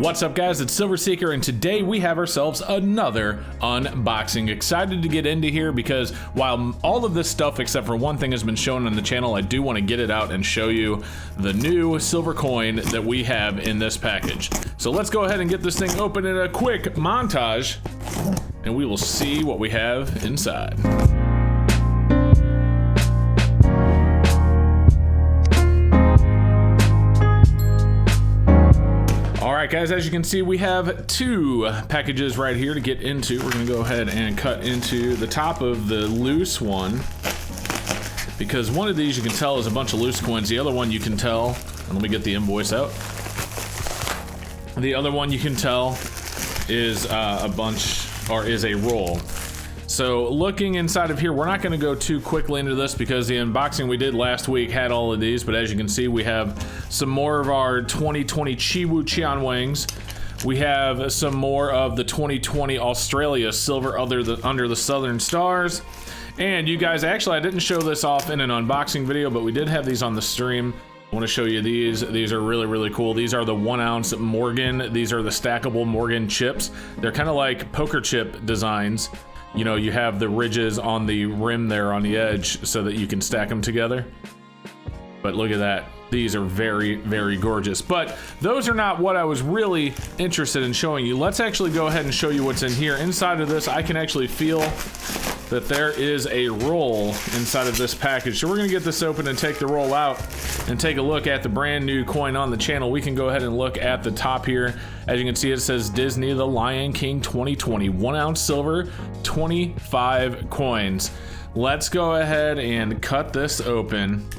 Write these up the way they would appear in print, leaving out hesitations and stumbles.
What's up guys, it's Silver Seeker, and today we have ourselves another unboxing. Excited to get into here because while all of this stuff except for one thing has been shown on the channel, I do want to get it out and show you the new silver coin that we have in this package. So let's go ahead and get this thing open in a quick montage and we will see what we have inside. Alright guys, as you can see, we have two packages right here to get into. We're going to go ahead and cut into the top of the loose one, because one of these you can tell is a bunch of loose coins. The other one you can tell, and let me get the invoice out. The other one you can tell is is a roll. So looking inside of here, we're not going to go too quickly into this because the unboxing we did last week had all of these, but as you can see, we have some more of our 2020 Chiwu Tianwangs. We have some more of the 2020 Australia Silver Under the Southern Stars. And you guys, actually I didn't show this off in an unboxing video, but we did have these on the stream. I want to show you these. These are really, really cool. These are the 1 ounce Morgan. These are the stackable Morgan chips. They're kind of like poker chip designs. You know, you have the ridges on the rim there on the edge so that you can stack them together. But look at that. These are very, very gorgeous. But those are not what I was really interested in showing you. Let's actually go ahead and show you what's in here. Inside of this, I can actually feel that there is a roll inside of this package. So we're gonna get this open and take the roll out and take a look at the brand new coin on the channel. We can go ahead and look at the top here. As you can see, it says Disney The Lion King 2020, 1 ounce silver, 25 coins. Let's go ahead and cut this open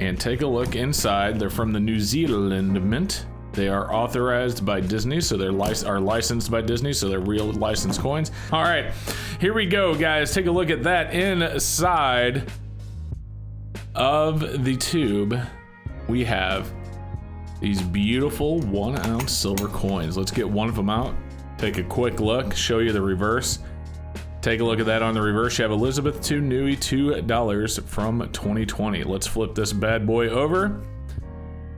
and take a look inside. They're from the New Zealand Mint. They are authorized by Disney, so they're licensed by Disney, so they're real licensed coins. All right, here we go, guys. Take a look at that. Inside of the tube, we have these beautiful 1 ounce silver coins. Let's get one of them out, take a quick look, show you the reverse. Take a look at that on the reverse. You have Elizabeth II Nui, $2 from 2020. Let's flip this bad boy over.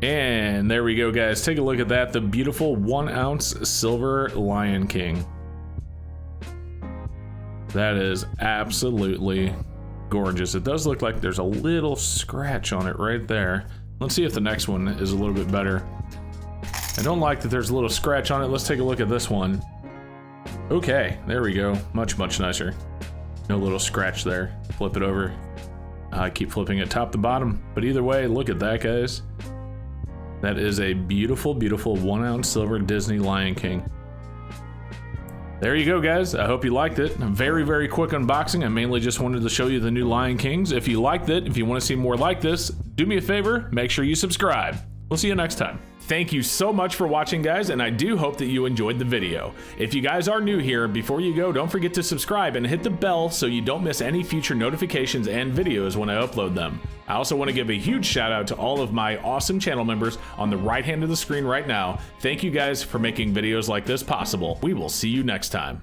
And there we go, guys. Take a look at that. The beautiful 1 ounce silver Lion King. That is absolutely gorgeous. It does look like there's a little scratch on it right there. Let's see if the next one is a little bit better. I don't like that there's a little scratch on it. Let's take a look at this one. Okay, there we go. Much, much nicer. No little scratch there. Flip it over. I keep flipping it top to bottom. But either way, look at that, guys. That is a beautiful, beautiful 1 ounce silver Disney Lion King. There you go, guys. I hope you liked it. A very, very quick unboxing. I mainly just wanted to show you the new Lion Kings. If you liked it, if you want to see more like this, do me a favor, make sure you subscribe. We'll see you next time. Thank you so much for watching, guys, and I do hope that you enjoyed the video. If you guys are new here, before you go, don't forget to subscribe and hit the bell so you don't miss any future notifications and videos when I upload them. I also want to give a huge shout out to all of my awesome channel members on the right hand of the screen right now. Thank you guys for making videos like this possible. We will see you next time.